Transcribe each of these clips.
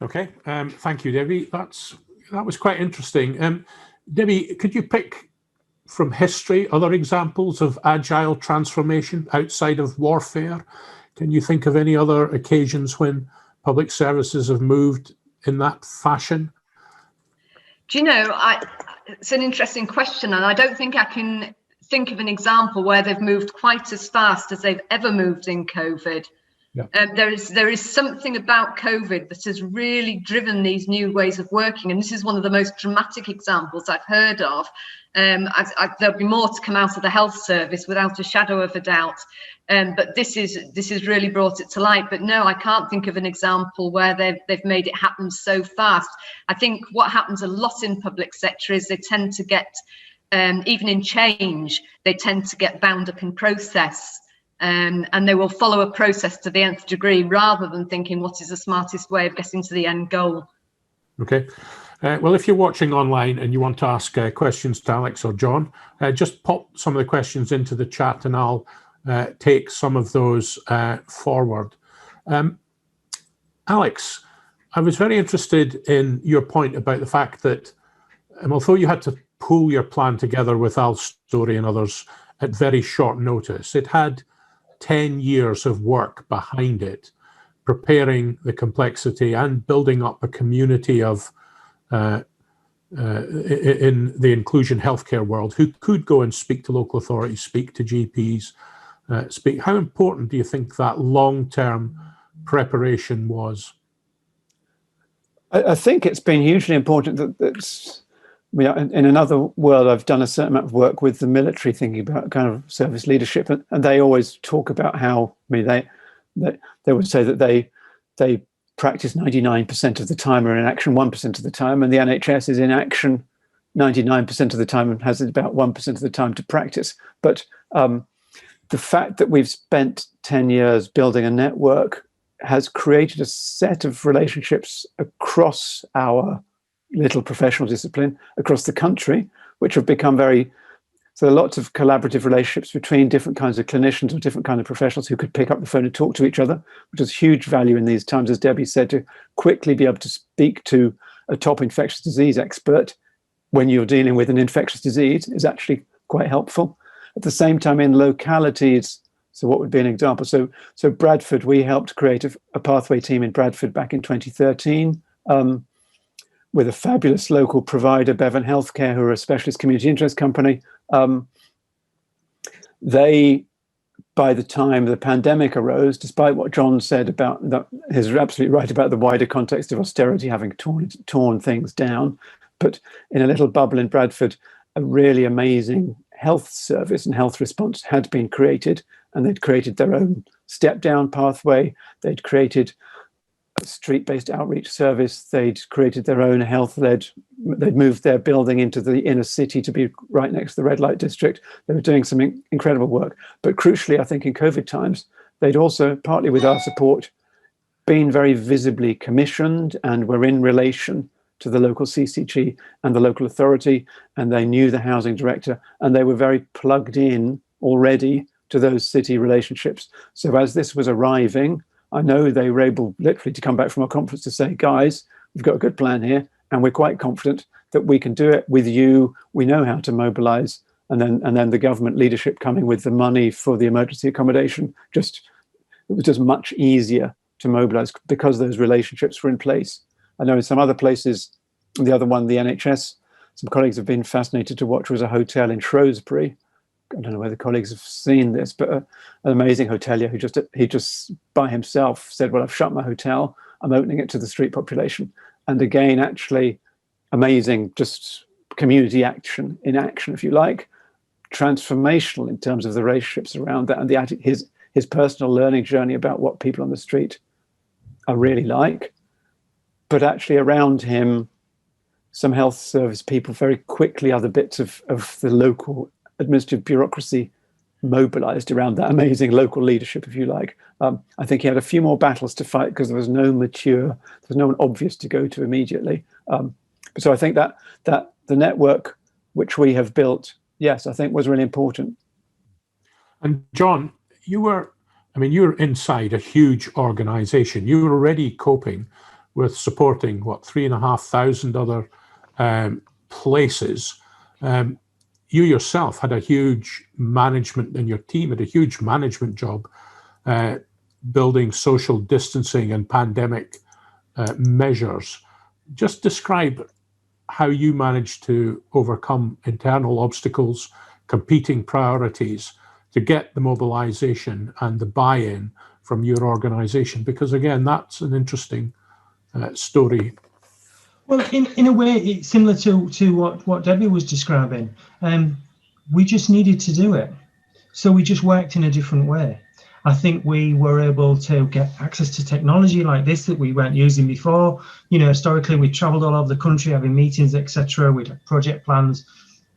Okay, thank you, Debbie. That was quite interesting. Debbie, could you pick from history other examples of agile transformation outside of warfare? Can you think of any other occasions when public services have moved in that fashion? Do you know, it's an interesting question, and I don't think I can think of an example where they've moved quite as fast as they've ever moved in COVID. Yeah. There is something about COVID that has really driven these new ways of working, and this is one of the most dramatic examples I've heard of. There'll be more to come out of the health service without a shadow of a doubt, but this has really brought it to light. But no, I can't think of an example where they've made it happen so fast. I think what happens a lot in public sector is they tend to get, even in change, they tend to get bound up in process. And they will follow a process to the nth degree rather than thinking what is the smartest way of getting to the end goal. Okay. Well, if you're watching online and you want to ask questions to Alex or John, just pop some of the questions into the chat and I'll take some of those forward. Alex, I was very interested in your point about the fact that although you had to pull your plan together with Al Story and others at very short notice, it had 10 years of work behind it, preparing the complexity and building up a community of in the inclusion healthcare world who could go and speak to local authorities, speak to GPs, speak. How important do you think that long-term preparation was? I think it's been hugely important that in another world, I've done a certain amount of work with the military, thinking about kind of service leadership, and they always talk about how they would say that they practice 99% of the time, or in action 1% of the time, and the NHS is in action 99% of the time and has about 1% of the time to practice. But the fact that we've spent 10 years building a network has created a set of relationships across our little professional discipline across the country, which have become so there are lots of collaborative relationships between different kinds of clinicians or different kinds of professionals who could pick up the phone and talk to each other, which is huge value in these times, as Debbie said, to quickly be able to speak to a top infectious disease expert when you're dealing with an infectious disease is actually quite helpful. At the same time, in localities, so what would be an example? So Bradford, we helped create a pathway team in Bradford back in 2013, with a fabulous local provider, Bevan Healthcare, who are a specialist community interest company. They, by the time the pandemic arose, despite what John said about that, he's absolutely right about the wider context of austerity having torn things down, but in a little bubble in Bradford, a really amazing health service and health response had been created, and they'd created their own step-down pathway. They'd created street-based outreach service. They'd created their own health-led, they'd moved their building into the inner city to be right next to the red light district. They were doing some incredible work. But crucially, I think in COVID times, they'd also, partly with our support, been very visibly commissioned and were in relation to the local CCG and the local authority, and they knew the housing director, and they were very plugged in already to those city relationships. So as this was arriving, I know they were able literally to come back from a conference to say, guys, we've got a good plan here, and we're quite confident that we can do it with you. We know how to mobilize. And then the government leadership coming with the money for the emergency accommodation, it was just much easier to mobilize because those relationships were in place. I know in some other places, the other one, the NHS, some colleagues have been fascinated to watch, was a hotel in Shrewsbury. I don't know whether colleagues have seen this, but an amazing hotelier he just by himself said, well, I've shut my hotel, I'm opening it to the street population. And again, actually amazing, just community action in action, if you like, transformational in terms of the relationships around that and his personal learning journey about what people on the street are really like. But actually around him, some health service people, very quickly other bits of the local administrative bureaucracy mobilized around that amazing local leadership, if you like. I think he had a few more battles to fight because there was no one obvious to go to immediately. So I think that the network which we have built, yes, I think was really important. And John, you're inside a huge organization. You were already coping with supporting, 3,500 other places. You yourself had a huge management, and your team had a huge management job building social distancing and pandemic measures. Just describe how you managed to overcome internal obstacles, competing priorities, to get the mobilization and the buy-in from your organization, because again, that's an interesting story. Well, in a way, it's similar to what Debbie was describing. We just needed to do it. So we just worked in a different way. I think we were able to get access to technology like this that we weren't using before. Historically, we traveled all over the country having meetings, etc. We'd have project plans.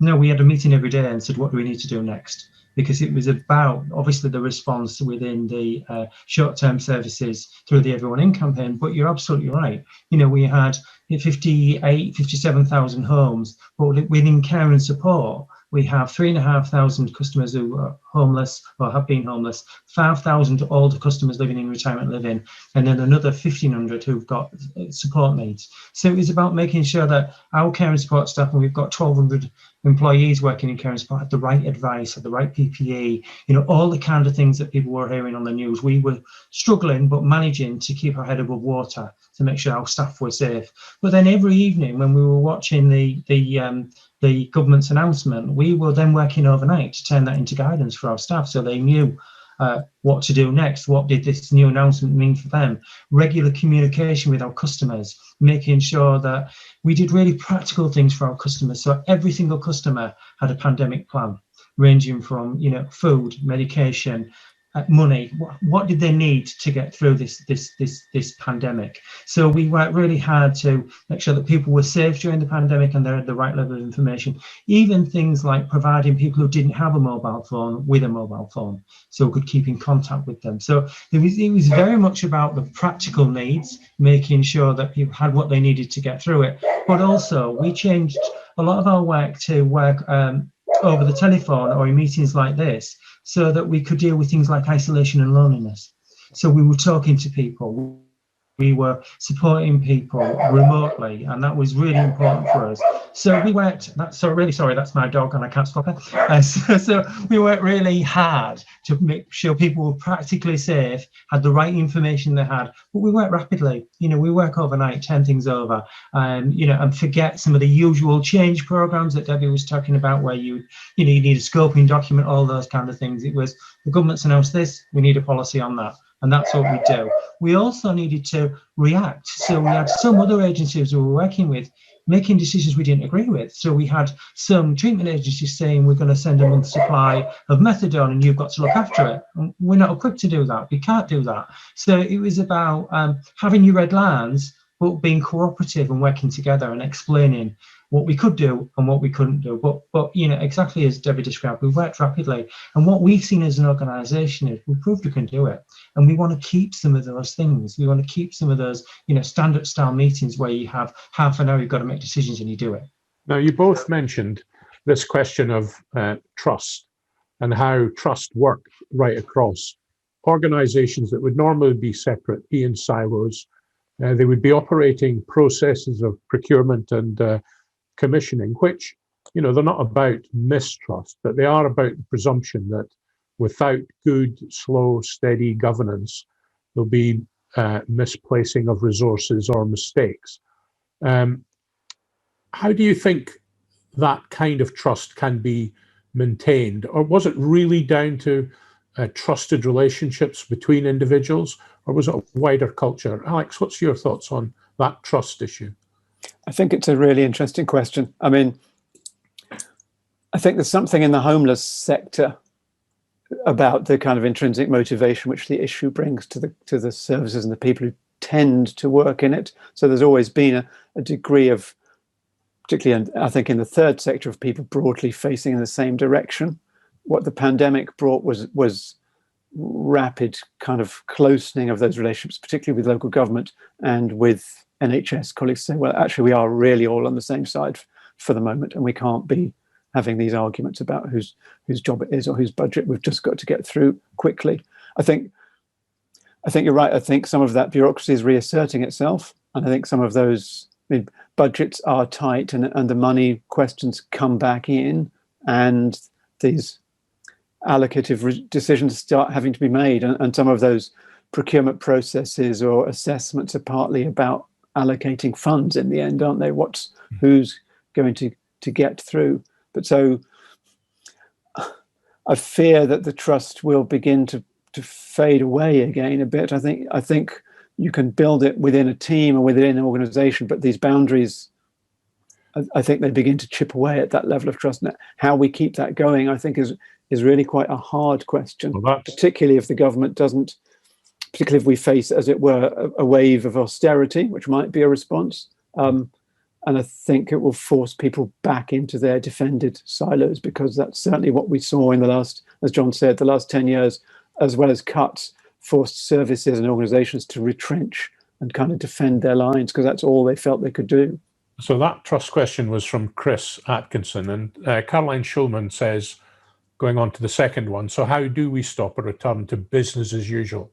No, we had a meeting every day and said, what do we need to do next? Because it was about, obviously, the response within the short-term services through the Everyone In campaign. But you're absolutely right. We had 57,000 homes, but within care and support, we have 3,500 customers who are homeless or have been homeless, 5,000 older customers living in retirement living, and then another 1,500 who've got support needs. So it was about making sure that our care and support staff, and we've got 1,200 employees working in care and support, had the right advice, had the right PPE, all the kind of things that people were hearing on the news. We were struggling, but managing to keep our head above water to make sure our staff were safe. But then every evening when we were watching the government's announcement, we were then working overnight to turn that into guidance for our staff so they knew what to do next. What did this new announcement mean for them? Regular communication with our customers, making sure that we did really practical things for our customers. So every single customer had a pandemic plan, ranging from food, medication, money. What did they need to get through this pandemic? So we worked really hard to make sure that people were safe during the pandemic and they had the right level of information. Even things like providing people who didn't have a mobile phone with a mobile phone, so we could keep in contact with them. So it was very much about the practical needs, making sure that people had what they needed to get through it. But also we changed a lot of our work to work over the telephone or in meetings like this, so that we could deal with things like isolation and loneliness. So we were talking to people, we were supporting people remotely, and that was really important for us. So we worked, really sorry, that's my dog and I can't stop her. So we worked really hard to make sure people were practically safe, had the right information they had, but we worked rapidly. We work overnight, turn things over, and forget some of the usual change programs that Debbie was talking about, where you need a scoping document, all those kind of things. It was, the government's announced this, we need a policy on that. And that's what we do. We also needed to react. So we had some other agencies we were working with making decisions we didn't agree with. So we had some treatment agencies saying, we're going to send a month's supply of methadone and you've got to look after it. And we're not equipped to do that. We can't do that. So it was about having your red lines, but being cooperative and working together and explaining what we could do and what we couldn't do. But exactly as Debbie described, we worked rapidly. And what we've seen as an organisation is we proved we can do it. And we want to keep some of those things. We want to keep some of those, stand-up style meetings where you have half an hour, you've got to make decisions and you do it. Now, you both mentioned this question of trust and how trust worked right across organisations that would normally be separate, be in silos. They would be operating processes of procurement and commissioning, which, they're not about mistrust, but they are about the presumption that without good, slow, steady governance, there'll be misplacing of resources or mistakes. How do you think that kind of trust can be maintained? Or was it really down to trusted relationships between individuals, or was it a wider culture? Alex, what's your thoughts on that trust issue? I think it's a really interesting question. I mean, I think there's something in the homeless sector about the kind of intrinsic motivation which the issue brings to the services and the people who tend to work in it. So there's always been a degree of, particularly I think in the third sector, of people broadly facing in the same direction. What the pandemic brought was rapid kind of closening of those relationships, particularly with local government and with NHS colleagues, saying, well, actually, we are really all on the same side for the moment, and we can't be having these arguments about whose job it is or whose budget. We've just got to get through quickly. I think you're right. I think some of that bureaucracy is reasserting itself. And I think some of those budgets are tight, and the money questions come back in, and these allocative decisions start having to be made. And some of those procurement processes or assessments are partly about allocating funds in the end, aren't they? Who's going to get through? But so I fear that the trust will begin to fade away again a bit. I think you can build it within a team or within an organization, but these boundaries, I think they begin to chip away at that level of trust. And how we keep that going, I think, is really quite a hard question, particularly if the government doesn't, particularly if we face, as it were, a wave of austerity, which might be a response. And I think it will force people back into their defended silos, because that's certainly what we saw in the last, as John said, the last 10 years, as well as cuts, forced services and organizations to retrench and kind of defend their lines, because that's all they felt they could do. So that trust question was from Chris Atkinson, and Caroline Schulman says, going on to the second one, so how do we stop a return to business as usual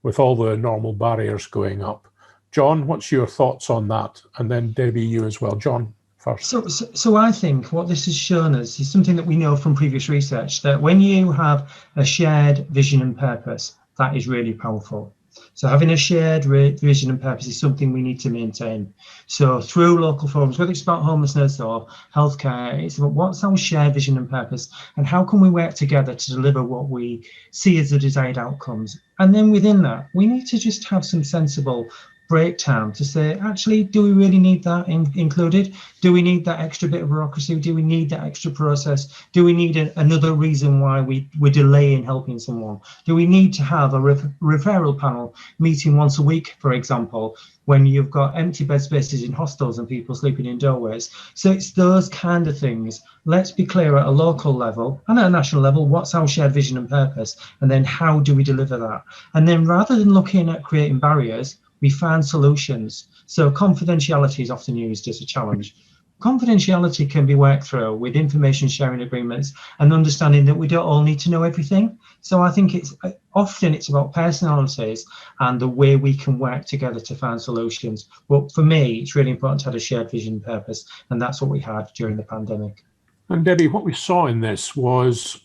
with all the normal barriers going up? John, what's your thoughts on that? And then Debbie, you as well. John first. So I think what this has shown us is something that we know from previous research, that when you have a shared vision and purpose, that is really powerful. So having a shared vision and purpose is something we need to maintain. So through local forums, whether it's about homelessness or healthcare, it's about what's our shared vision and purpose, and how can we work together to deliver what we see as the desired outcomes. And then within that, we need to just have some sensible breakdown to say, actually, do we really need that included? Do we need that extra bit of bureaucracy? Do we need that extra process? Do we need another reason why we're delaying helping someone? Do we need to have a referral panel meeting once a week, for example, when you've got empty bed spaces in hostels and people sleeping in doorways? So it's those kind of things. Let's be clear at a local level and at a national level, what's our shared vision and purpose? And then how do we deliver that? And then rather than looking at creating barriers, we find solutions. So confidentiality is often used as a challenge. Confidentiality can be worked through with information sharing agreements and understanding that we don't all need to know everything. So I think it's about personalities and the way we can work together to find solutions. But for me, it's really important to have a shared vision and purpose, and that's what we had during the pandemic. And Debbie, what we saw in this was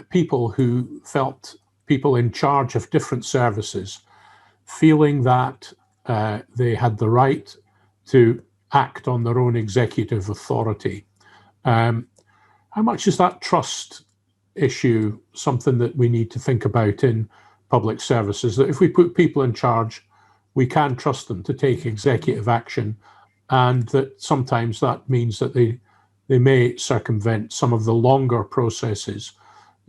people who felt, people in charge of different services, feeling that they had the right to act on their own executive authority. How much is that trust issue something that we need to think about in public services? That if we put people in charge, we can trust them to take executive action, and that sometimes that means that they may circumvent some of the longer processes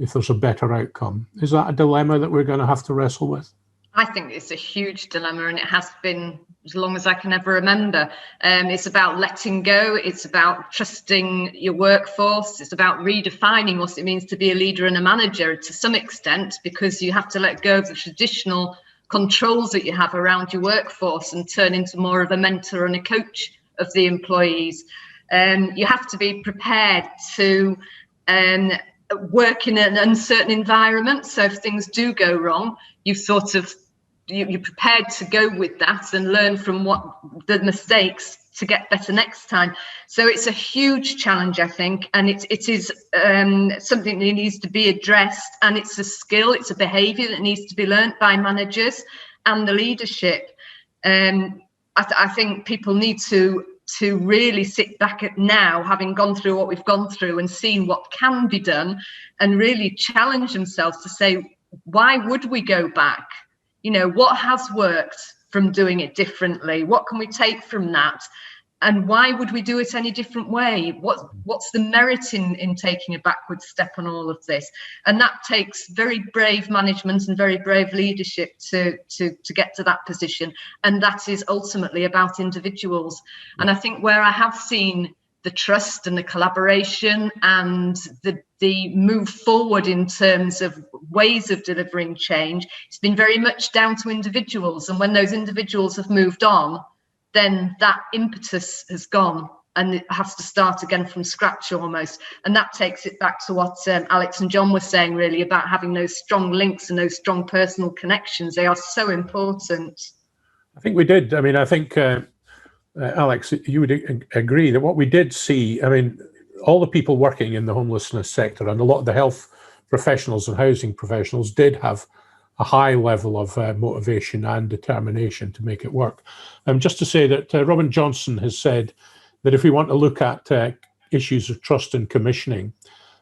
if there's a better outcome. Is that a dilemma that we're going to have to wrestle with? I think it's a huge dilemma, and it has been as long as I can ever remember. It's about letting go. It's about trusting your workforce. It's about redefining what it means to be a leader and a manager to some extent, because you have to let go of the traditional controls that you have around your workforce and turn into more of a mentor and a coach of the employees. You have to be prepared to work in an uncertain environment. So if things do go wrong, you're prepared to go with that and learn from what the mistakes to get better next time. So it's a huge challenge, I think, and it is something that needs to be addressed, and it's a skill, it's a behaviour that needs to be learnt by managers and the leadership. I think people need to really sit back at now, having gone through what we've gone through and seen what can be done, and really challenge themselves to say, why would we go back? You know, what has worked from doing it differently? What can we take from that? And why would we do it any different way? What's the merit in taking a backward step on all of this? And that takes very brave management and very brave leadership to get to that position. And that is ultimately about individuals. And I think where I have seen the trust and the collaboration and the move forward in terms of ways of delivering change, it's been very much down to individuals. And when those individuals have moved on, then that impetus has gone and it has to start again from scratch almost. And that takes it back to what Alex and John were saying, really, about having those strong links and those strong personal connections. They are so important. I think we did. I mean, I think, Alex, you would agree that what we did see, I mean, all the people working in the homelessness sector and a lot of the health professionals and housing professionals did have a high level of motivation and determination to make it work. Just to say that Robin Johnson has said that if we want to look at issues of trust and commissioning,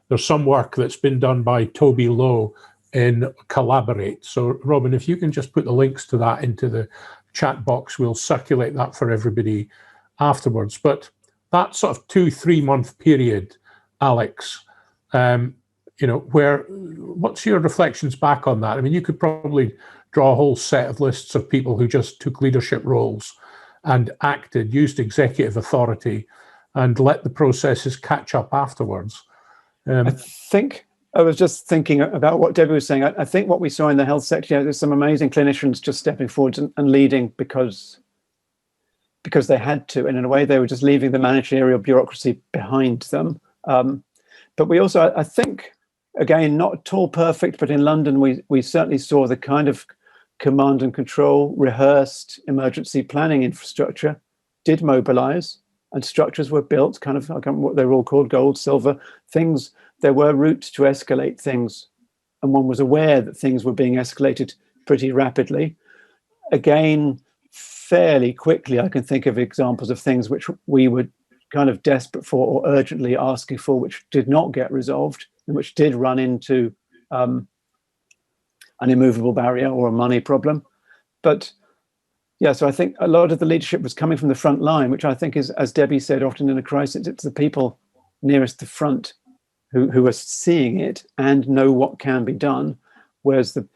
there's some work that's been done by Toby Lowe in Collaborate. So Robin, if you can just put the links to that into the chat box, we'll circulate that for everybody afterwards. But that sort of 2-3 month period, Alex, you know, what's your reflections back on that? I mean, you could probably draw a whole set of lists of people who just took leadership roles and acted, used executive authority, and let the processes catch up afterwards. I think I was just thinking about what Debbie was saying. I think what we saw in the health sector, there's some amazing clinicians just stepping forward and leading because they had to, and in a way they were just leaving the managerial bureaucracy behind them. But we also, I think, again, not at all perfect, but in London we certainly saw the kind of command and control, rehearsed emergency planning infrastructure did mobilize, and structures were built, kind of, I can't remember what they were all called, gold, silver, things. There were routes to escalate things, and one was aware that things were being escalated pretty rapidly. Again, fairly quickly, I can think of examples of things which we were kind of desperate for or urgently asking for, which did not get resolved, and which did run into an immovable barrier or a money problem. But yeah, so I think a lot of the leadership was coming from the front line, which I think is, as Debbie said, often in a crisis, it's the people nearest the front who are seeing it and know what can be done, whereas the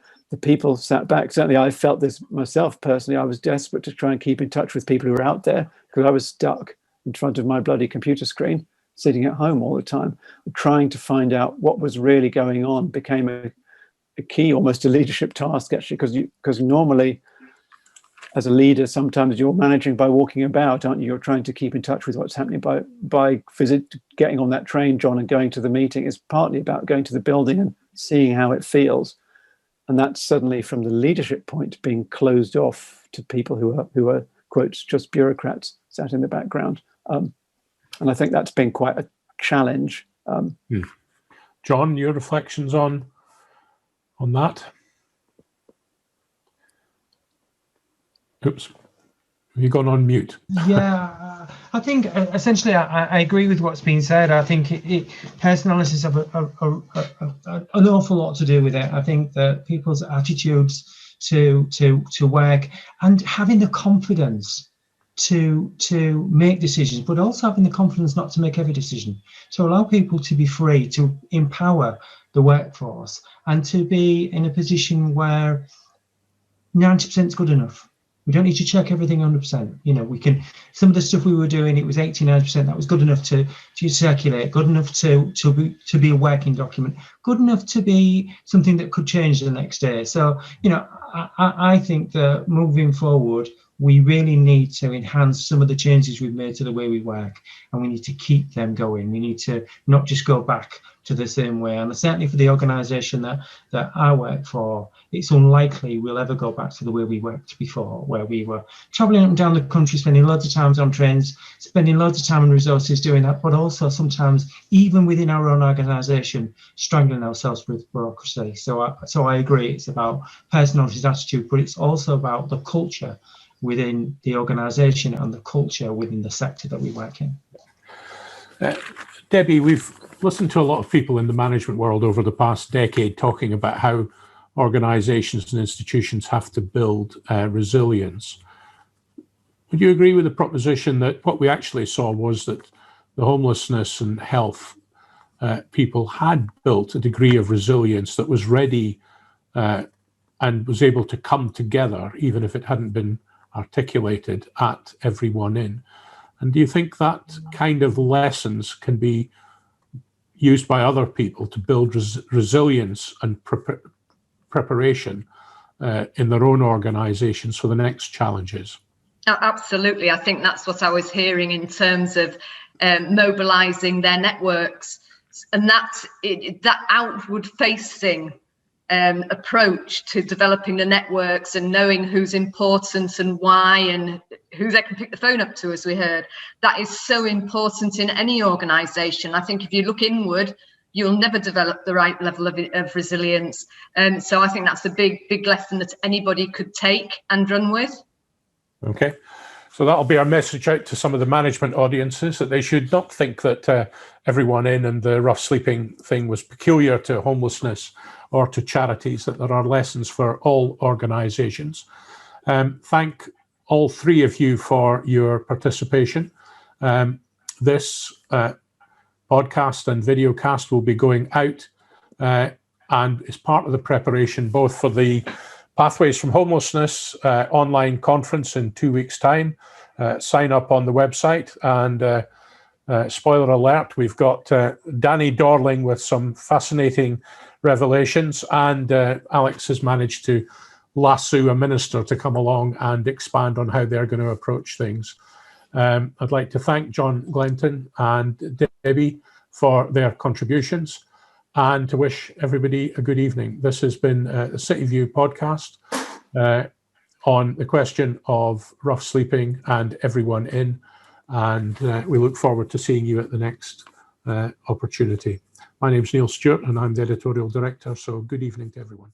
people sat back. Certainly I felt this myself personally. I was desperate to try and keep in touch with people who were out there, because I was stuck in front of my bloody computer screen, sitting at home all the time, trying to find out what was really going on became a key, almost a leadership task, actually, because normally as a leader, sometimes you're managing by walking about, aren't you? You're trying to keep in touch with what's happening by getting on that train, John, and going to the meeting. Is partly about going to the building and seeing how it feels. And that's suddenly, from the leadership point, being closed off to people who are quotes, just bureaucrats sat in the background. And I think that's been quite a challenge. John, your reflections on that? Oops, have you gone on mute? Yeah, I think essentially I agree with what's been said. I think personalities have an awful lot to do with it. I think that people's attitudes to work and having the confidence to make decisions, but also having the confidence not to make every decision, to allow people to be free, to empower the workforce, and to be in a position where 90% is good enough. We don't need to check everything 100%. You know, we can, some of the stuff we were doing, it was 89%. That was good enough to circulate, good enough to be a working document, good enough to be something that could change the next day. So, you know, I think that moving forward, we really need to enhance some of the changes we've made to the way we work, and we need to keep them going. We need to not just go back to the same way. And certainly for the organisation that I work for, it's unlikely we'll ever go back to the way we worked before, where we were travelling up and down the country, spending loads of time on trains, spending loads of time and resources doing that, but also sometimes even within our own organisation, strangling ourselves with bureaucracy. So I agree, it's about personalities, attitude, but it's also about the culture within the organisation and the culture within the sector that we work in. Debbie, we've listened to a lot of people in the management world over the past decade talking about how organisations and institutions have to build resilience. Would you agree with the proposition that what we actually saw was that the homelessness and health people had built a degree of resilience that was ready and was able to come together, even if it hadn't been articulated at everyone in? And do you think that kind of lessons can be used by other people to build resilience and preparation in their own organizations for the next challenges? Absolutely. I think that's what I was hearing in terms of mobilizing their networks, and that outward facing approach to developing the networks and knowing who's important and why and who they can pick the phone up to, as we heard. That is so important in any organisation. I think if you look inward, you'll never develop the right level of resilience. So I think that's a big lesson that anybody could take and run with. Okay. So that'll be our message out to some of the management audiences, that they should not think that everyone in and the rough sleeping thing was peculiar to homelessness or to charities, that there are lessons for all organisations. Thank all three of you for your participation. This podcast and video cast will be going out and is part of the preparation both for the Pathways from Homelessness online conference in 2 weeks' time. Sign up on the website, and spoiler alert, we've got Danny Dorling with some fascinating revelations, and Alex has managed to lasso a minister to come along and expand on how they're going to approach things. I'd like to thank John Glenton and Debbie for their contributions, and to wish everybody a good evening. This has been the City View podcast on the question of rough sleeping and everyone in, and we look forward to seeing you at the next opportunity. My name's Neil Stewart and I'm the editorial director, so good evening to everyone.